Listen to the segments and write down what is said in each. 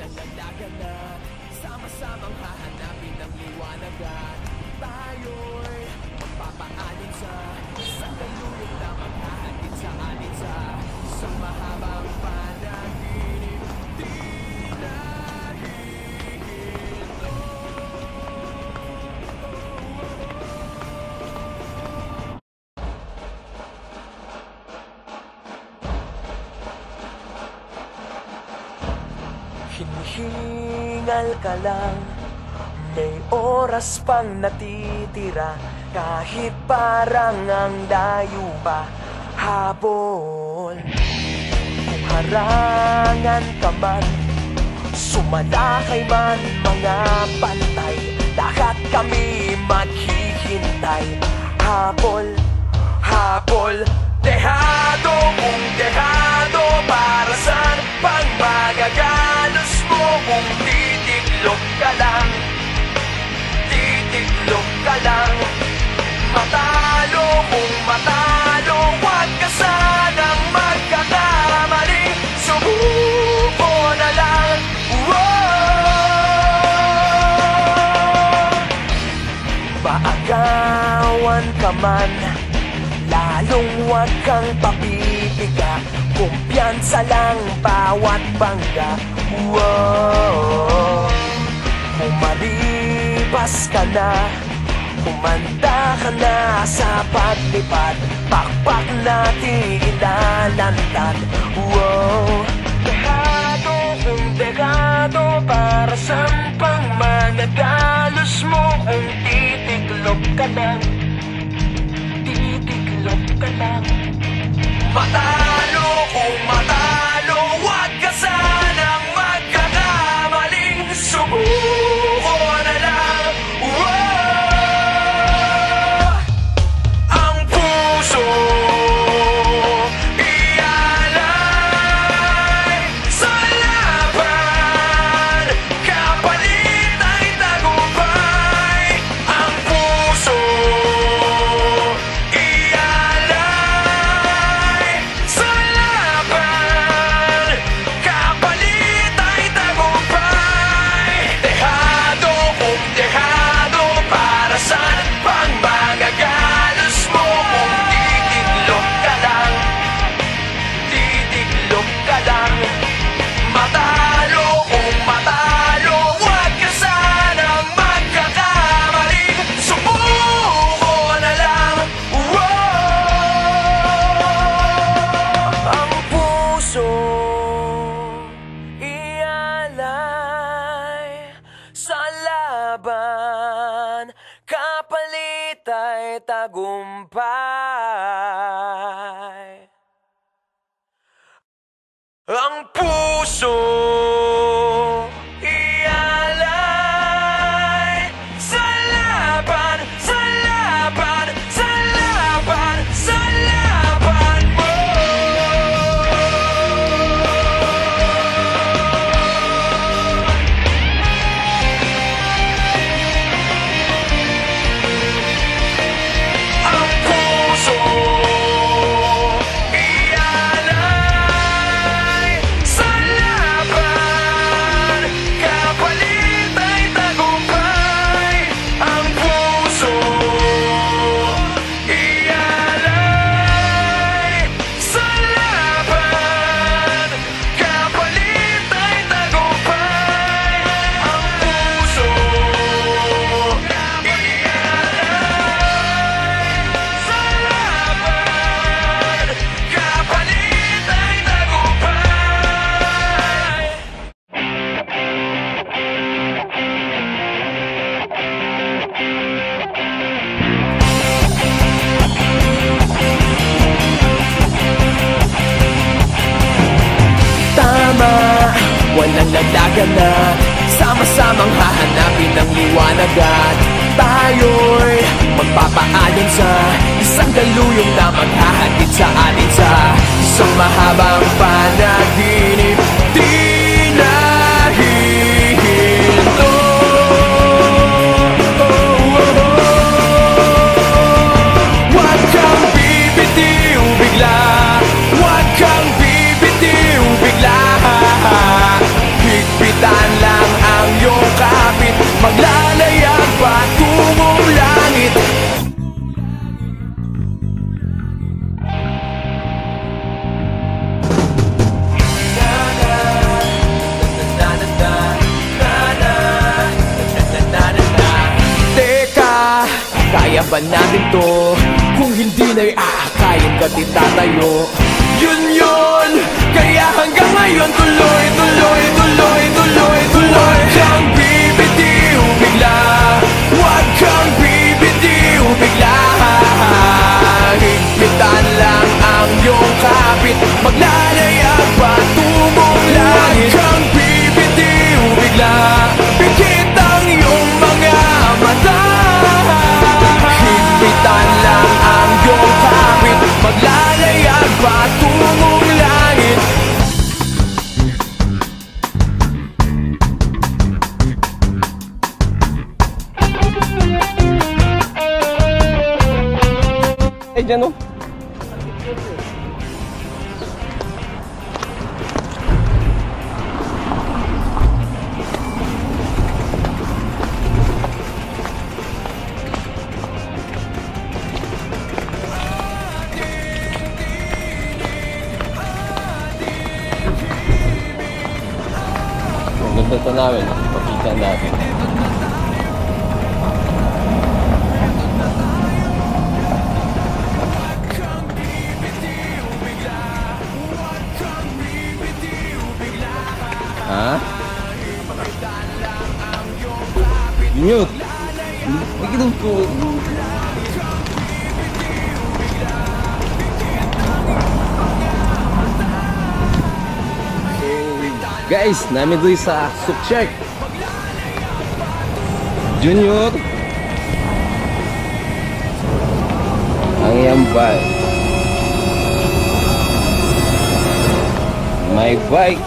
walang laglagan na sama-samang hahanapin ang liwanag at tayo'y magpapaanin sa isang daluyong na maghahatid sa atin sa isang mahabang panaginip. Di nahihinto. Hinihingal ka lang, may oras pang natitira, kahit parang ang layo pa habol. Kung harangan ka man, sumalakay man mga pantay, lahat kami maghihintay. Habol, habol, dehado kung dehado, para saan pang magagalos mo kung titiklop ka lang, titiklop ka lang. Matalo kung matalo, huwag ka sanang magkakamali, subuko na lang. Maagawan ka man, lalong huwag kang papipiga, kumpiyansa lang bawat bangga. Umalipas ka na, kumanda ka na sa paglipad, pakpak natin ilalantad. Dehado kung dehado, para saan pang managalos mo kung titiklop ka lang, titiklop ka lang. Matalo kung matalo, huwag ka sanang magkakamaling, subuko na lang. Ang puso ialay sa laban, kapalit ay tagumpay. Ang puso ialay sa laban, kapalit ay tagumpay. Dehado kung dehado, para saan pang magagalos mo kung titiklop ka lang, titiklop ka lang. Matalo kung matalo, huwag ka sanang magkakamali, subuko na lang. Ang puso ialay sa laban, kapalit ay tagumpay. Ang puso ialay sa laban, sa laban, sa laban, sa laban mo. Ang puso ialay sa laban, kapalit ay tagumpay. Ang puso ialay sa laban, kapalit ay tagumpay. Ang puso sa laban, kapalit ay tagumpay. Tama, walang laglagan na sama-samang hahanapin ang liwanag at tayo'y magpapaayon sa isang daluyong na maghahatid sa atin sa isang mahabang panaginip. Di nahihinto. Huwag kang bibitiw bigla, huwag kang bibitiw bigla, higpitan pa natin to. Kung hindi na'y aakayin ka't itatayo. Yun yun, kaya hanggang ngayon tuloy, tuloy, tuloy, tuloy, tuloy. Huwag kang bibitiw bigla, huwag kang bibitiw bigla. Higpitan lang ang iyong kapit, maglalayag patungong langit. Huwag kang bibitiw bigla, pikit ang iyong mga mata. Higpitan lang ang iyong kapit, maglalayag patungong langit. Ay, dyan o. Ganda ito namin. Pakita natin. Ha? Yun. Bikin ko. Guys, namin doon sa Sukshark Junior. Ang yambay. My bike.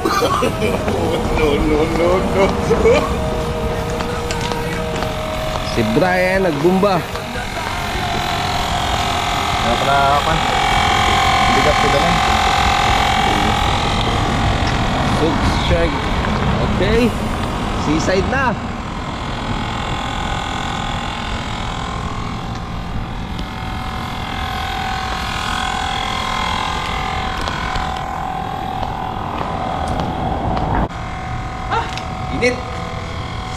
No. Si Brian nagbumba. Napanakan. Bigat ko naman. Sukshark. Okay. Seaside na. Init.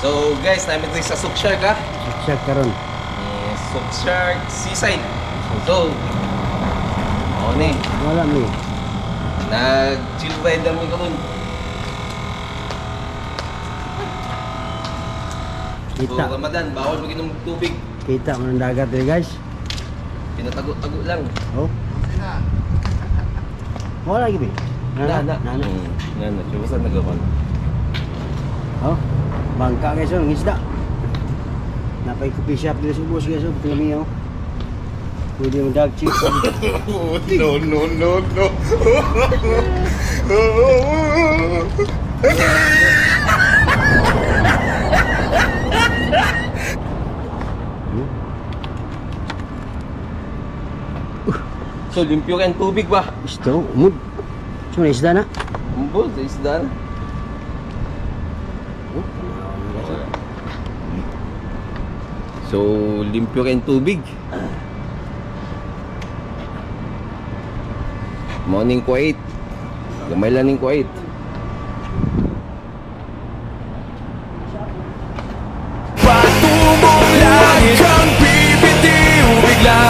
So guys, namin ito sa Sukshark ha. Sukshark karon. Sukshark Seaside. So, oo ni. Wala mi. Nag-chill ride kami karon. So, Kita. Ramadan, bawal mag-inom ng tubig. Kita mo ng dagat eh guys. Pinatago-tago lang. Oh. Wala lagi mi. Na. Na. Nana. Saan nagawa? Oh. Bangka guys oh, ng isda. Napay coffee shop dito sa ubos guys oh, pati kami oh. Pwede mo dag chips. No. So, limpyo ka yung tubig ba? Isto, umod. So, na isda na. Umbol, sa isda na. Oh, tanaw na guys oh. So, limpyo ka yung tubig. Morning Kuwait. Gamay lang ng Kuwait. Patungong langit, kang bibitiw bigla,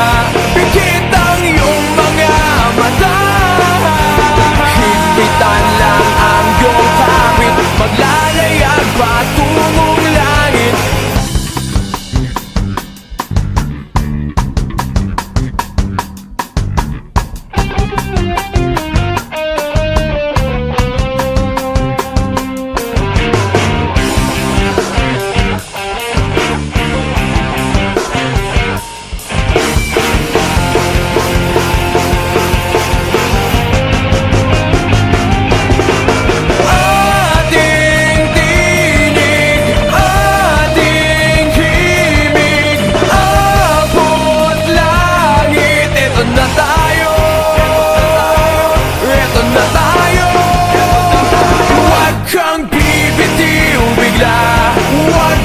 pikit ang iyong mga mata. Higpitan lang ang iyong kapit, maglalayag patungong langit. Huwag kang bibitiw bigla, huwag